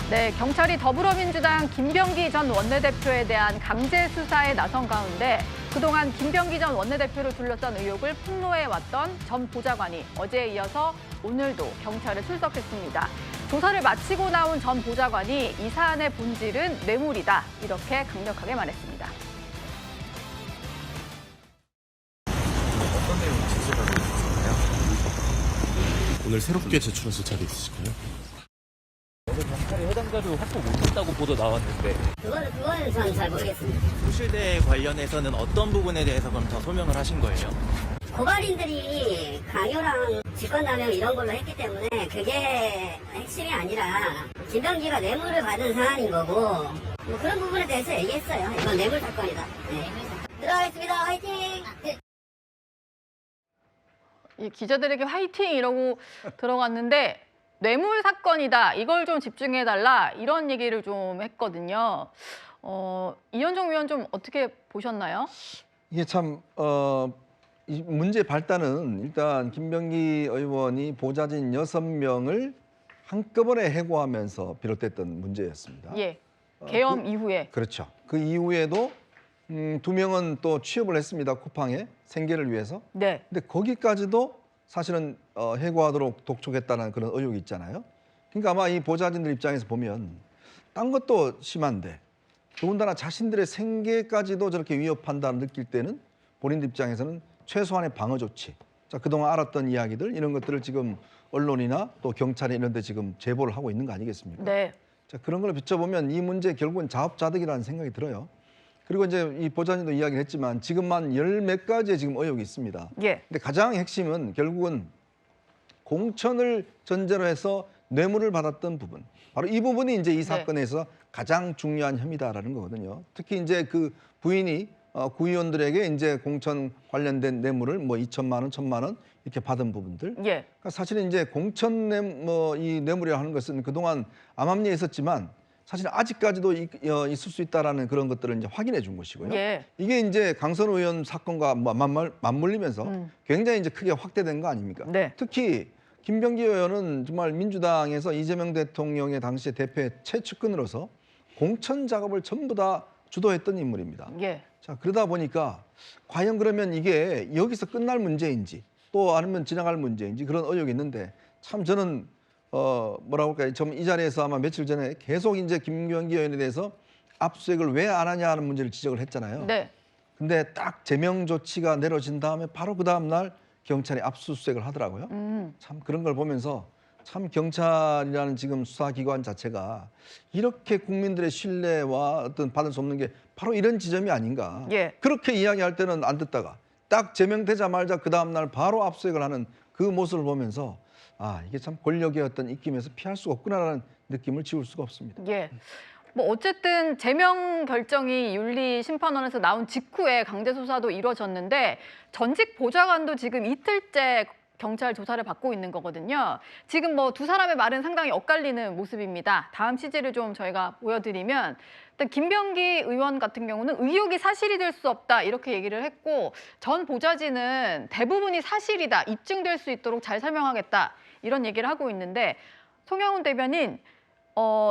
네, 경찰이 더불어민주당 김병기 전 원내대표에 대한 강제 수사에 나선 가운데 그동안 김병기 전 원내대표를 둘러싼 의혹을 폭로해왔던 전 보좌관이 어제에 이어서 오늘도 경찰에 출석했습니다. 조사를 마치고 나온 전 보좌관이 이 사안의 본질은 뇌물이다, 이렇게 강력하게 말했습니다. 어떤 내용 제시하고 있을까요? 오늘 새롭게 제출하실 자료 있으실까요? 어제 경찰이 해당 자료 확보 못했다고 보도 나왔는데 그거는 저는 잘 모르겠습니다. 소실대 관련해서는 어떤 부분에 대해서 그럼 더 소명을 하신 거예요? 고발인들이 강요랑 직권남용 이런 걸로 했기 때문에 그게 핵심이 아니라 김병기가 뇌물을 받은 사안인 거고 뭐 그런 부분에 대해서 얘기했어요. 이건 뇌물 사건이다. 네. 들어가겠습니다. 화이팅! 이 기자들에게 화이팅 이러고 들어갔는데 뇌물 사건이다, 이걸 좀 집중해달라, 이런 얘기를 좀 했거든요. 이현정 위원 좀 어떻게 보셨나요? 이게 참 이 문제 발단은 일단 김병기 의원이 보좌진 6명을 한꺼번에 해고하면서 비롯됐던 문제였습니다. 예, 계엄 이후에. 그렇죠. 그 이후에도 2명은 또 취업을 했습니다. 쿠팡에 생계를 위해서. 네. 근데 거기까지도 사실은 해고하도록 독촉했다는 그런 의혹이 있잖아요. 그러니까 아마 이 보좌진들 입장에서 보면 딴 것도 심한데 더군다나 자신들의 생계까지도 저렇게 위협한다는 느낄 때는 본인들 입장에서는 최소한의 방어 조치, 자, 그동안 알았던 이야기들 이런 것들을 지금 언론이나 또 경찰이 이런 데 지금 제보를 하고 있는 거 아니겠습니까? 네. 자, 그런 걸 비춰보면 이 문제 결국은 자업자득이라는 생각이 들어요. 그리고 이제 이 보좌진도 이야기를 했지만 지금만 10몇 가지의 지금 의혹이 있습니다. 예. 근데 가장 핵심은 결국은 공천을 전제로 해서 뇌물을 받았던 부분. 바로 이 부분이 이제 이 사건에서 가장 중요한 혐의다라는 거거든요. 특히 이제 그 부인이 구의원들에게 이제 공천 관련된 뇌물을 뭐 2천만 원, 1천만 원 이렇게 받은 부분들. 예. 그러니까 사실은 이제 공천 이 뇌물이라고 하는 것은 그동안 암암리에 있었지만 사실 아직까지도 있을 수 있다라는 그런 것들을 이제 확인해 준 것이고요. 예. 이게 이제 강선우 의원 사건과 맞물리면서 굉장히 이제 크게 확대된 거 아닙니까? 네. 특히 김병기 의원은 정말 민주당에서 이재명 대통령의 당시의 대표의 최측근으로서 공천 작업을 전부 다 주도했던 인물입니다. 예. 자, 그러다 보니까 과연 그러면 이게 여기서 끝날 문제인지 또 아니면 지나갈 문제인지 그런 의혹이 있는데 참 저는 뭐라고 할까요? 좀 이 자리에서 아마 며칠 전에 계속 이제 김병기 의원에 대해서 압수수색을 왜 안 하냐 하는 문제를 지적을 했잖아요. 네. 근데 딱 제명 조치가 내려진 다음에 바로 그 다음 날 경찰이 압수수색을 하더라고요. 참 그런 걸 보면서 참 경찰이라는 지금 수사기관 자체가 이렇게 국민들의 신뢰와 어떤 받을 수 없는 게 바로 이런 지점이 아닌가. 예. 그렇게 이야기할 때는 안 듣다가 딱 제명되자마자 그 다음 날 바로 압수수색을 하는 그 모습을 보면서 아, 이게 참 권력의 어떤 입김에서 피할 수가 없구나라는 느낌을 지울 수가 없습니다. 예. 뭐 어쨌든 제명 결정이 윤리심판원에서 나온 직후에 강제 수사도 이루어졌는데 전직 보좌관도 지금 이틀째 경찰 조사를 받고 있는 거거든요. 지금 뭐 두 사람의 말은 상당히 엇갈리는 모습입니다. 다음 취재를 좀 저희가 보여드리면 일단 김병기 의원 같은 경우는 의혹이 사실이 될 수 없다, 이렇게 얘기를 했고 전 보좌진은 대부분이 사실이다, 입증될 수 있도록 잘 설명하겠다, 이런 얘기를 하고 있는데 송영훈 대변인,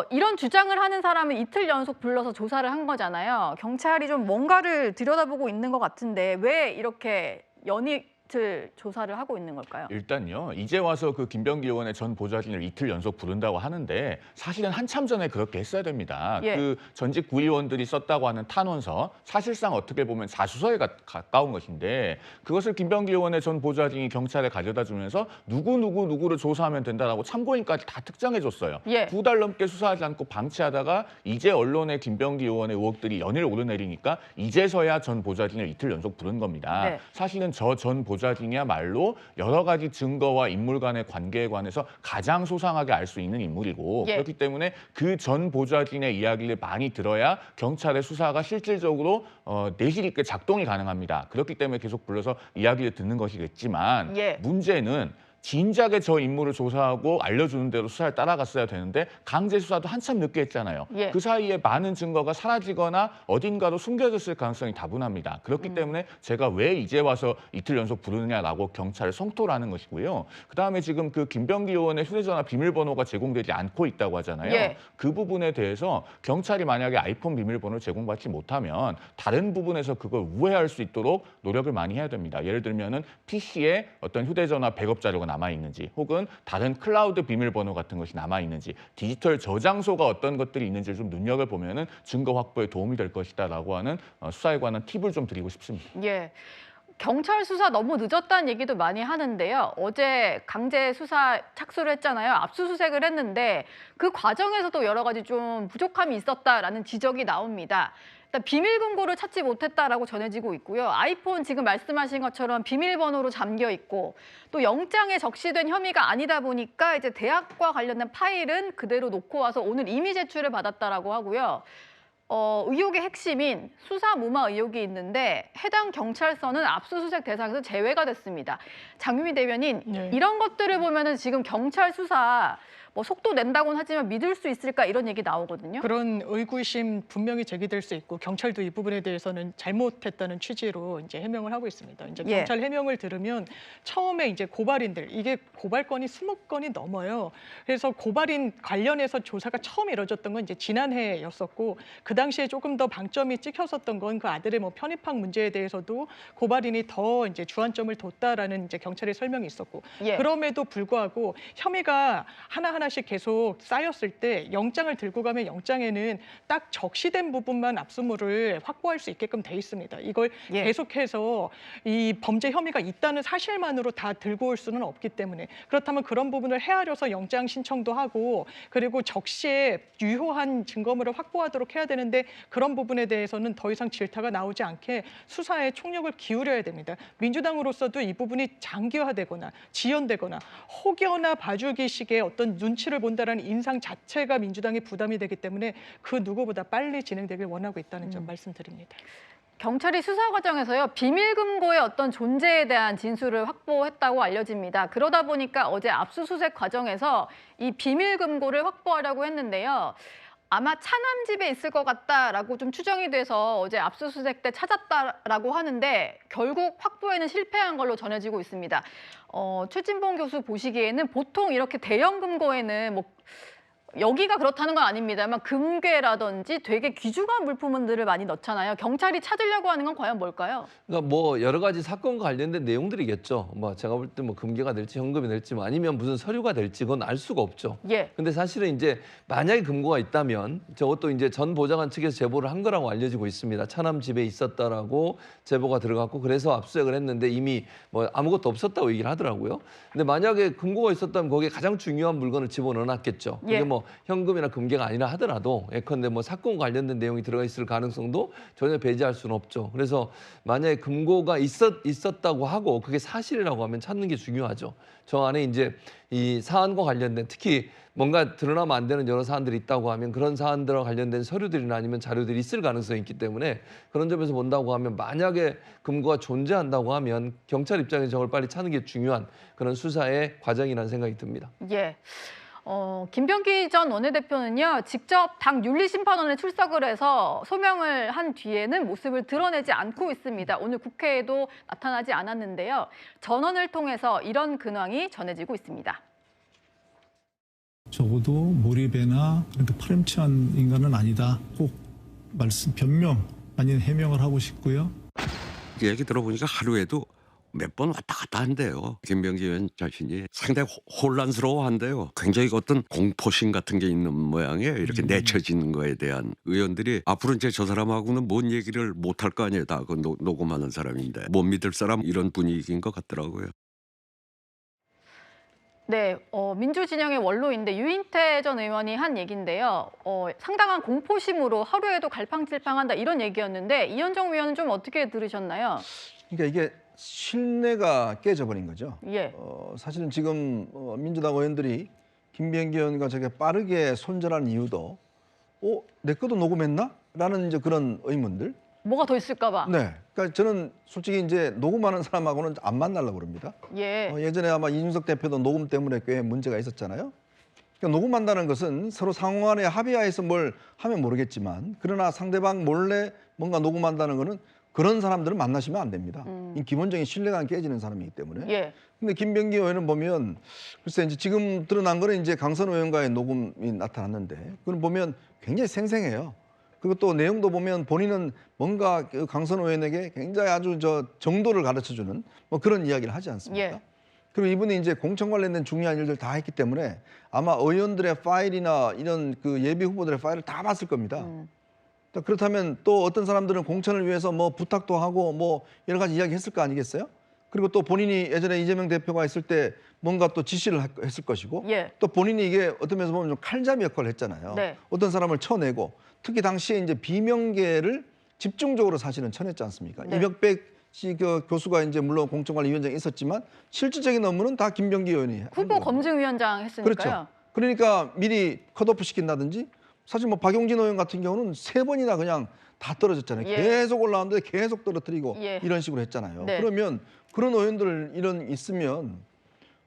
이런 주장을 하는 사람은 이틀 연속 불러서 조사를 한 거잖아요. 경찰이 좀 뭔가를 들여다보고 있는 것 같은데 왜 이렇게 연이틀 조사를 하고 있는 걸까요? 일단요, 이제 와서 그 김병기 의원의 전 보좌진을 이틀 연속 부른다고 하는데 사실은 한참 전에 그렇게 했어야 됩니다. 예. 그 전직 구의원들이 썼다고 하는 탄원서, 사실상 어떻게 보면 자수서에 가까운 것인데 그것을 김병기 의원의 전 보좌진이 경찰에 가져다 주면서 누구를 조사하면 된다라고 참고인까지 다 특정해줬어요. 예. 2달 넘게 수사하지 않고 방치하다가 이제 언론에 김병기 의원의 의혹들이 연일 오르내리니까 이제서야 전 보좌진을 이틀 연속 부른 겁니다. 네. 사실은 저 전 보좌진이야말로 여러 가지 증거와 인물 간의 관계에 관해서 가장 소상하게 알 수 있는 인물이고, 예. 그렇기 때문에 그 전 보좌진의 이야기를 많이 들어야 경찰의 수사가 실질적으로 내실 있게 작동이 가능합니다. 그렇기 때문에 계속 불러서 이야기를 듣는 것이겠지만 예. 문제는 진작에 저 인물을 조사하고 알려주는 대로 수사를 따라갔어야 되는데 강제 수사도 한참 늦게 했잖아요. 예. 그 사이에 많은 증거가 사라지거나 어딘가로 숨겨졌을 가능성이 다분합니다. 그렇기 때문에 제가 왜 이제 와서 이틀 연속 부르느냐라고 경찰을 성토를 하는 것이고요. 그다음에 지금 그 김병기 의원의 휴대전화 비밀번호가 제공되지 않고 있다고 하잖아요. 예. 그 부분에 대해서 경찰이 만약에 아이폰 비밀번호를 제공받지 못하면 다른 부분에서 그걸 우회할 수 있도록 노력을 많이 해야 됩니다. 예를 들면은 PC에 어떤 휴대전화 백업 자료가 남아 있는지, 혹은 다른 클라우드 비밀번호 같은 것이 남아 있는지, 디지털 저장소가 어떤 것들이 있는지를 좀 눈여겨 보면은 증거 확보에 도움이 될 것이다라고 하는 수사에 관한 팁을 좀 드리고 싶습니다. 예. 경찰 수사 너무 늦었다는 얘기도 많이 하는데요. 어제 강제 수사 착수를 했잖아요. 압수수색을 했는데 그 과정에서도 여러 가지 좀 부족함이 있었다라는 지적이 나옵니다. 일단 비밀 금고를 찾지 못했다라고 전해지고 있고요. 아이폰 지금 말씀하신 것처럼 비밀번호로 잠겨 있고, 또 영장에 적시된 혐의가 아니다 보니까 이제 대학과 관련된 파일은 그대로 놓고 와서 오늘 임의 제출을 받았다라고 하고요. 의혹의 핵심인 수사 무마 의혹이 있는데 해당 경찰서는 압수수색 대상에서 제외가 됐습니다. 장유미 대변인, 네. 이런 것들을 보면은 지금 경찰 수사 뭐 속도 낸다고는 하지만 믿을 수 있을까 이런 얘기 나오거든요. 그런 의구심 분명히 제기될 수 있고 경찰도 이 부분에 대해서는 잘못했다는 취지로 이제 해명을 하고 있습니다. 이제 예. 경찰 해명을 들으면 처음에 이제 고발인들, 이게 고발건이 20건이 넘어요. 그래서 고발인 관련해서 조사가 처음 이뤄졌던 건 이제 지난해였었고, 그 당시에 조금 더 방점이 찍혔었던 건 그 아들의 뭐 편입학 문제에 대해서도 고발인이 더 이제 주안점을 뒀다라는 이제 경찰의 설명이 있었고, 예. 그럼에도 불구하고 혐의가 하나씩 계속 쌓였을 때 영장을 들고 가면 영장에는 딱 적시된 부분만 압수물을 확보할 수 있게끔 돼 있습니다. 이걸 예. 계속해서 이 범죄 혐의가 있다는 사실만으로 다 들고 올 수는 없기 때문에, 그렇다면 그런 부분을 헤아려서 영장 신청도 하고 그리고 적시에 유효한 증거물을 확보하도록 해야 되는데, 그런 부분에 대해서는 더 이상 질타가 나오지 않게 수사에 총력을 기울여야 됩니다. 민주당으로서도 이 부분이 장기화되거나 지연되거나 혹여나 봐주기식의 어떤 눈치를 본다라는 인상 자체가 민주당의 부담이 되기 때문에 그 누구보다 빨리 진행되길 원하고 있다는 점 말씀드립니다. 경찰이 수사 과정에서요, 비밀금고의 어떤 존재에 대한 진술을 확보했다고 알려집니다. 그러다 보니까 어제 압수수색 과정에서 이 비밀금고를 확보하려고 했는데요. 아마 차남집에 있을 것 같다라고 좀 추정이 돼서 어제 압수수색 때 찾았다라고 하는데 결국 확보에는 실패한 걸로 전해지고 있습니다. 최진봉 교수 보시기에는 보통 이렇게 대형 금고에는 뭐 여기가 그렇다는 건 아닙니다만 금괴라든지 되게 귀중한 물품들을 많이 넣잖아요. 경찰이 찾으려고 하는 건 과연 뭘까요? 그러니까 뭐 여러 가지 사건과 관련된 내용들이겠죠. 뭐 제가 볼 때 뭐 금괴가 될지 현금이 될지 뭐 아니면 무슨 서류가 될지 그건 알 수가 없죠. 예. 근데 사실은 이제 만약에 금고가 있다면 저것도 이제 전 보좌관 측에서 제보를 한 거라고 알려지고 있습니다. 차남 집에 있었다라고 제보가 들어갔고 그래서 압수수색을 했는데 이미 뭐 아무것도 없었다고 얘기를 하더라고요. 근데 만약에 금고가 있었다면 거기에 가장 중요한 물건을 집어넣어놨겠죠. 그게 예. 뭐 현금이나 금괴가 아니라 하더라도 예컨대 뭐 사건 관련된 내용이 들어가 있을 가능성도 전혀 배제할 수는 없죠. 그래서 만약에 금고가 있었다고 하고 그게 사실이라고 하면 찾는 게 중요하죠. 저 안에 이제 이 사안과 관련된 특히 뭔가 드러나면 안 되는 여러 사안들이 있다고 하면 그런 사안들과 관련된 서류들이나 아니면 자료들이 있을 가능성이 있기 때문에 그런 점에서 본다고 하면 만약에 금고가 존재한다고 하면 경찰 입장에서 저걸 빨리 찾는 게 중요한 그런 수사의 과정이라는 생각이 듭니다. 예. 김병기 전 원내대표는요, 직접 당 윤리심판원에 출석을 해서 소명을 한 뒤에는 모습을 드러내지 않고 있습니다. 오늘 국회에도 나타나지 않았는데요. 전원을 통해서 이런 근황이 전해지고 있습니다. 적어도 몰입이나 그렇게 파렴치한 인간은 아니다. 꼭 변명 아닌 해명을 하고 싶고요. 얘기 들어보니까 하루에도 몇 번 왔다 갔다 한대요. 김병기 의원 자신이 상당히 혼란스러워한대요. 굉장히 어떤 공포심 같은 게 있는 모양이에요. 이렇게 내쳐지는 거에 대한 의원들이 앞으로 이제 저 사람하고는 뭔 얘기를 못 할 거 아니에요. 다 그 녹음하는 사람인데 못 믿을 사람 이런 분위기인 것 같더라고요. 네, 민주진영의 원로인데 유인태 전 의원이 한 얘기인데요. 상당한 공포심으로 하루에도 갈팡질팡한다 이런 얘기였는데 이현정 위원은 좀 어떻게 들으셨나요? 그러니까 이게 신뢰가 깨져버린 거죠. 예. 사실은 지금 민주당 의원들이 김병기 의원과 저게 빠르게 손절한 이유도 내 것도 녹음했나? 라는 이제 그런 의문들. 뭐가 더 있을까 봐. 네. 그러니까 저는 솔직히 이제 녹음하는 사람하고는 안 만나려고 그럽니다. 예. 예전에 아마 이준석 대표도 녹음 때문에 꽤 문제가 있었잖아요. 그러니까 녹음한다는 것은 서로 상호간에 합의하에서 뭘 하면 모르겠지만 그러나 상대방 몰래 뭔가 녹음한다는 거는 그런 사람들은 만나시면 안 됩니다. 이 기본적인 신뢰가 깨지는 사람이기 때문에. 예. 근데 김병기 의원은 보면 글쎄 이제 지금 드러난 거는 이제 강선 의원과의 녹음이 나타났는데 그걸 보면 굉장히 생생해요. 그리고 또 내용도 보면 본인은 뭔가 그 강선 의원에게 굉장히 아주 저 정도를 가르쳐주는 뭐 그런 이야기를 하지 않습니까? 예. 그리고 이분이 이제 공천 관련된 중요한 일들 다 했기 때문에 아마 의원들의 파일이나 이런 그 예비 후보들의 파일을 다 봤을 겁니다. 그렇다면 또 어떤 사람들은 공천을 위해서 뭐 부탁도 하고 뭐 여러 가지 이야기 했을 거 아니겠어요? 그리고 또 본인이 예전에 이재명 대표가 있을 때 뭔가 또 지시를 했을 것이고 예. 또 본인이 이게 어떤 면에서 보면 좀 칼잡이 역할을 했잖아요. 네. 어떤 사람을 쳐내고 특히 당시에 이제 비명계를 집중적으로 사실은 쳐냈지 않습니까? 네. 이명백 씨 그 교수가 이제 물론 공천관리위원장이 있었지만 실질적인 업무는 다 김병기 의원이 한 후보 거예요. 검증위원장 했으니까요. 그렇죠. 그러니까 미리 컷오프 시킨다든지 사실 뭐 박용진 의원 같은 경우는 3번이나 그냥 다 떨어졌잖아요. 예. 계속 올라왔는데 계속 떨어뜨리고 예. 이런 식으로 했잖아요. 네. 그러면 그런 의원들 이런 있으면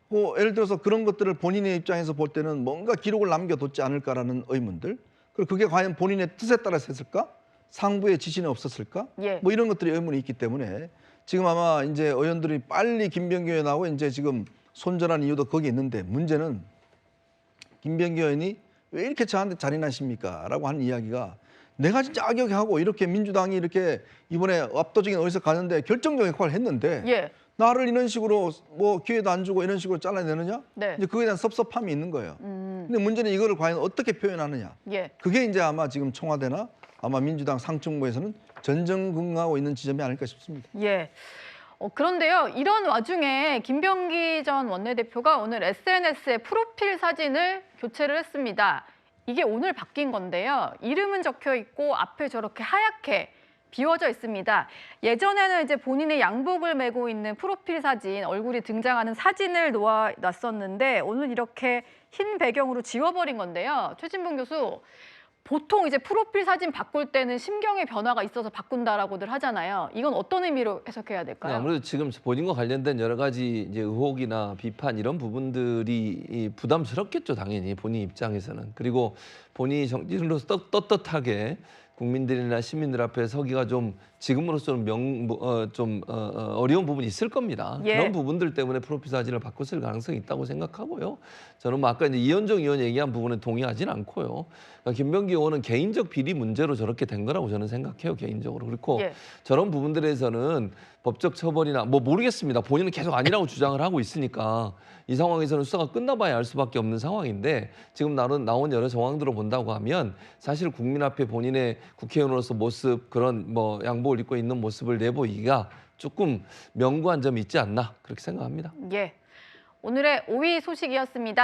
뭐 예를 들어서 그런 것들을 본인의 입장에서 볼 때는 뭔가 기록을 남겨뒀지 않을까라는 의문들. 그리고 그게 과연 본인의 뜻에 따라서 했을까? 상부의 지시는 없었을까? 예. 뭐 이런 것들이 의문이 있기 때문에 지금 아마 이제 의원들이 빨리 김병기 의원하고 이제 지금 손절한 이유도 거기 있는데 문제는 김병기 의원이 왜 이렇게 저한테 잔인하십니까? 라고 하는 이야기가 내가 진짜 악역하고 이렇게 민주당이 이렇게 이번에 압도적인 의석 가는데 결정적인 역할을 했는데 예. 나를 이런 식으로 뭐 기회도 안 주고 이런 식으로 잘라내느냐? 네. 이제 그거에 대한 섭섭함이 있는 거예요. 근데 문제는 이거를 과연 어떻게 표현하느냐? 예. 그게 이제 아마 지금 청와대나 아마 민주당 상층부에서는 전전긍긍하고 있는 지점이 아닐까 싶습니다. 예. 그런데요, 이런 와중에 김병기 전 원내대표가 오늘 SNS에 프로필 사진을 교체를 했습니다. 이게 오늘 바뀐 건데요. 이름은 적혀 있고 앞에 저렇게 하얗게 비워져 있습니다. 예전에는 이제 본인의 양복을 메고 있는 프로필 사진, 얼굴이 등장하는 사진을 놓아놨었는데 오늘 이렇게 흰 배경으로 지워버린 건데요. 최진봉 교수, 보통 이제 프로필 사진 바꿀 때는 심경의 변화가 있어서 바꾼다라고들 하잖아요. 이건 어떤 의미로 해석해야 될까요? 아무래도 지금 본인과 관련된 여러 가지 이제 의혹이나 비판 이런 부분들이 부담스럽겠죠, 당연히 본인 입장에서는. 그리고 본인이 정치인으로서 떳떳하게 국민들이나 시민들 앞에 서기가 좀 지금으로서는 어려운 부분이 있을 겁니다. 예. 그런 부분들 때문에 프로필 사진을 바꿨을 가능성이 있다고 생각하고요. 저는 뭐 아까 이제 이현정 의원 얘기한 부분에 동의하진 않고요. 그러니까 김병기 의원은 개인적 비리 문제로 저렇게 된 거라고 저는 생각해요, 개인적으로. 그렇고 예. 저런 부분들에서는 법적 처벌이나 뭐 모르겠습니다. 본인은 계속 아니라고 주장을 하고 있으니까 이 상황에서는 수사가 끝나봐야 알 수밖에 없는 상황인데 지금 나온 여러 정황들을 본다고 하면 사실 국민 앞에 본인의 국회의원으로서 모습 그런 뭐 양복을 입고 있는 모습을 내보이기가 조금 명구한 점이 있지 않나 그렇게 생각합니다. 예. 오늘의 5위 소식이었습니다.